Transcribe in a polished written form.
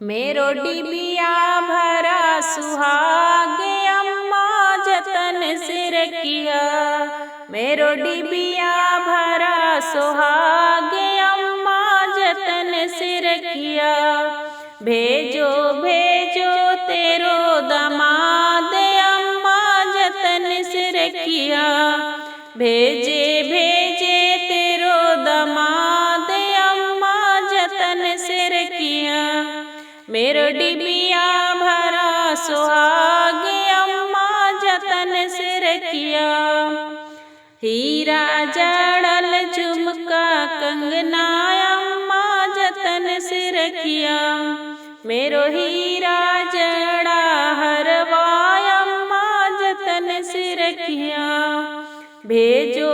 मेरो डिबिया भरा सुहागे अम्मा जतन से रखिया। मेरो डिबिया भरा सुहागे अम्मा जतन से रखिया। भेजो भेजो तेरो दमाद अम्मा जतन से रखिया। भेजे भेजे तेरो दमाद अम्मा जतन से रखिया। मेरो डिबिया भरा सुहाग अम्मा जतन से रखिया। हीरा जड़ल झुमका कंगना अम्मा जतन से रखिया। मेरो हीरा जड़ा हरवा अम्मा जतन से रखिया। भेजो